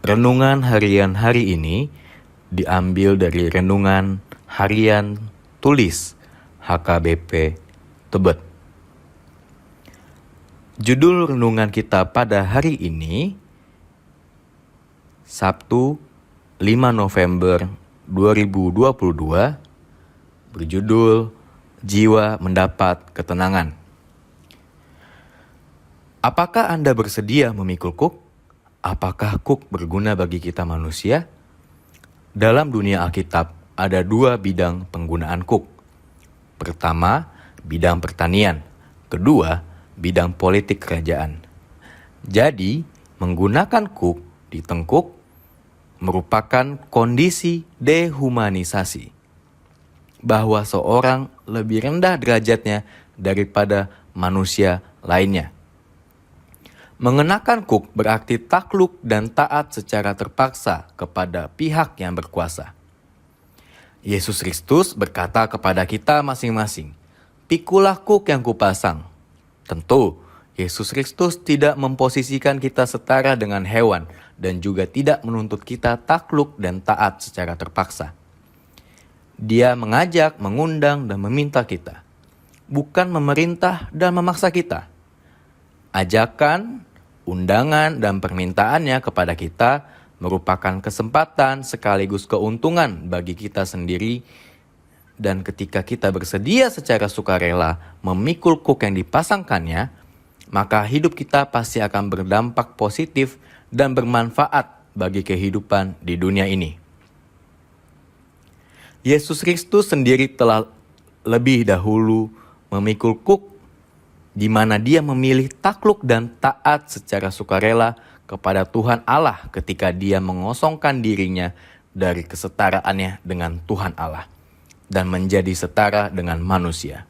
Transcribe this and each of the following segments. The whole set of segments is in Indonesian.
Renungan harian hari ini diambil dari Renungan Harian Tulis HKBP Tebet. Judul renungan kita pada hari ini, Sabtu 5 November 2022, berjudul Jiwa Mendapat Ketenangan. Apakah Anda bersedia memikul kuk? Apakah kuk berguna bagi kita manusia? Dalam dunia Alkitab ada dua bidang penggunaan kuk. Pertama, bidang pertanian. Kedua, bidang politik kerajaan. Jadi, menggunakan kuk di tengkuk merupakan kondisi dehumanisasi, bahwa seorang lebih rendah derajatnya daripada manusia lainnya. Mengenakan kuk berarti takluk dan taat secara terpaksa kepada pihak yang berkuasa. Yesus Kristus berkata kepada kita masing-masing, "Pikulah kuk yang kupasang." Tentu, Yesus Kristus tidak memposisikan kita setara dengan hewan dan juga tidak menuntut kita takluk dan taat secara terpaksa. Dia mengajak, mengundang, dan meminta kita, bukan memerintah dan memaksa kita. Ajakan, undangan, dan permintaannya kepada kita merupakan kesempatan sekaligus keuntungan bagi kita sendiri, dan ketika kita bersedia secara sukarela memikul kuk yang dipasangkannya, maka hidup kita pasti akan berdampak positif dan bermanfaat bagi kehidupan di dunia ini. Yesus Kristus sendiri telah lebih dahulu memikul kuk, di mana dia memilih takluk dan taat secara sukarela kepada Tuhan Allah ketika dia mengosongkan dirinya dari kesetaraannya dengan Tuhan Allah dan menjadi setara dengan manusia.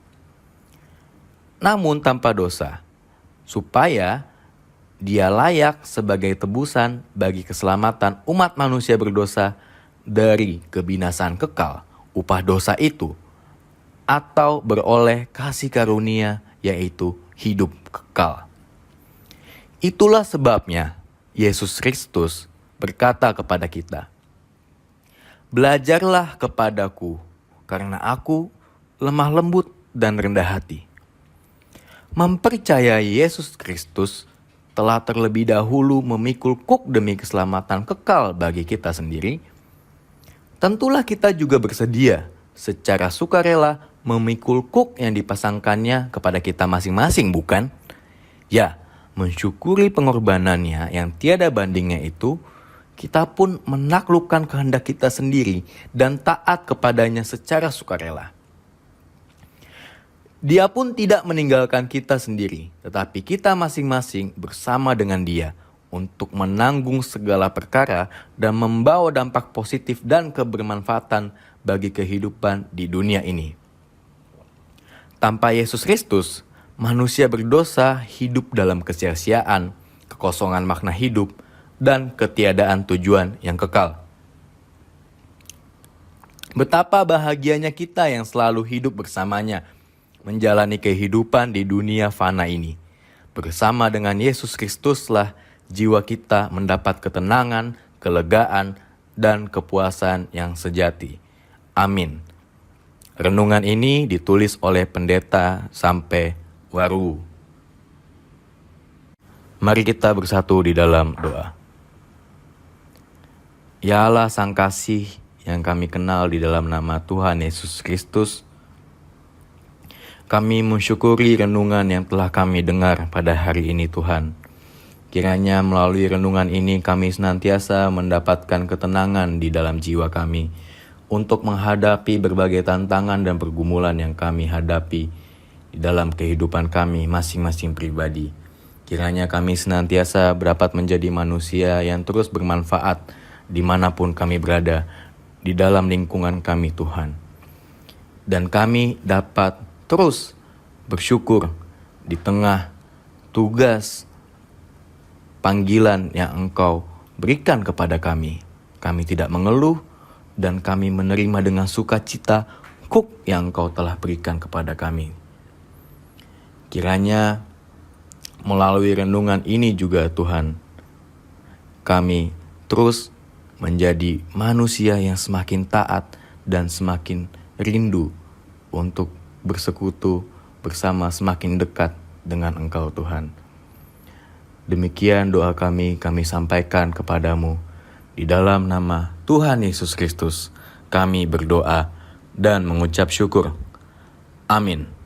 Namun tanpa dosa, supaya dia layak sebagai tebusan bagi keselamatan umat manusia berdosa dari kebinasaan kekal, upah dosa itu, atau beroleh kasih karunia, yaitu hidup kekal. Itulah sebabnya Yesus Kristus berkata kepada kita, "Belajarlah kepadaku, karena aku lemah lembut dan rendah hati." Mempercayai Yesus Kristus telah terlebih dahulu memikul kuk demi keselamatan kekal bagi kita sendiri. Tentulah kita juga bersedia secara sukarela memikul kuk yang dipasangkannya kepada kita masing-masing, bukan? Ya, mensyukuri pengorbanannya yang tiada bandingnya itu, kita pun menaklukkan kehendak kita sendiri dan taat kepadanya secara sukarela. Dia pun tidak meninggalkan kita sendiri, tetapi kita masing-masing bersama dengan dia untuk menanggung segala perkara dan membawa dampak positif dan kebermanfaatan bagi kehidupan di dunia ini. Tanpa Yesus Kristus, manusia berdosa hidup dalam kesia-siaan, kekosongan makna hidup, dan ketiadaan tujuan yang kekal. Betapa bahagianya kita yang selalu hidup bersamanya, menjalani kehidupan di dunia fana ini. Bersama dengan Yesus Kristuslah jiwa kita mendapat ketenangan, kelegaan, dan kepuasan yang sejati. Amin. Renungan ini ditulis oleh Pendeta Sampai Waru. Mari kita bersatu di dalam doa. Ya Allah Sang Kasih yang kami kenal di dalam nama Tuhan Yesus Kristus, kami mensyukuri renungan yang telah kami dengar pada hari ini Tuhan. Kiranya melalui renungan ini kami senantiasa mendapatkan ketenangan di dalam jiwa kami untuk menghadapi berbagai tantangan dan pergumulan yang kami hadapi di dalam kehidupan kami masing-masing pribadi. Kiranya kami senantiasa dapat menjadi manusia yang terus bermanfaat dimanapun kami berada di dalam lingkungan kami Tuhan. Dan kami dapat terus bersyukur di tengah tugas panggilan yang Engkau berikan kepada kami. Kami tidak mengeluh dan kami menerima dengan sukacita kuk yang Engkau telah berikan kepada kami. Kiranya melalui renungan ini juga Tuhan, kami terus menjadi manusia yang semakin taat dan semakin rindu untuk bersekutu bersama, semakin dekat dengan Engkau Tuhan. Demikian doa kami sampaikan kepadamu. Di dalam nama Tuhan Yesus Kristus kami berdoa dan mengucap syukur. Amin.